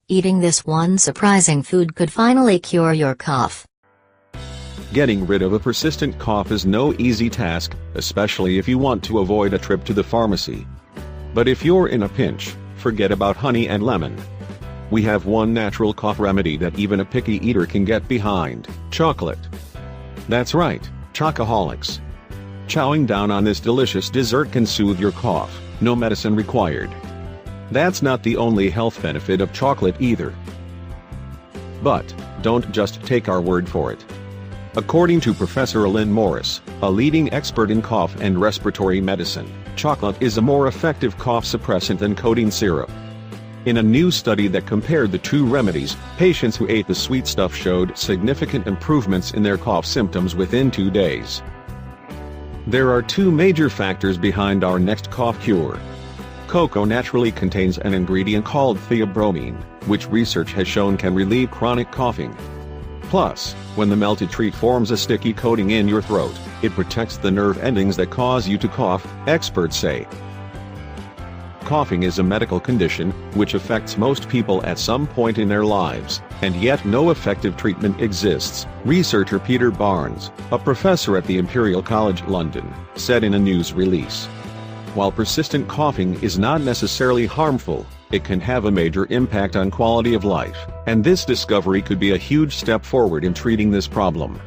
Eating this one surprising food could finally cure your cough. Getting rid of a persistent cough is no easy task, especially if you want to avoid a trip to the pharmacy. But if you're in a pinch, forget about honey and lemon. We have one natural cough remedy that even a picky eater can get behind: chocolate. That's right, chocoholics. Chowing down on this delicious dessert can soothe your cough, no medicine required. That's not the only health benefit of chocolate either. But don't just take our word for it. According to Professor Lynn Morris, a leading expert in cough and respiratory medicine, chocolate is a more effective cough suppressant than codeine syrup. In a new study that compared the two remedies, patients who ate the sweet stuff showed significant improvements in their cough symptoms within 2 days. There are two major factors behind our next cough cure. Cocoa naturally contains an ingredient called theobromine, which research has shown can relieve chronic coughing. Plus, when the melted treat forms a sticky coating in your throat, it protects the nerve endings that cause you to cough, experts say. Coughing is a medical condition, which affects most people at some point in their lives, and yet no effective treatment exists, researcher Peter Barnes, a professor at the Imperial College London, said in a news release. While persistent coughing is not necessarily harmful, it can have a major impact on quality of life, and this discovery could be a huge step forward in treating this problem.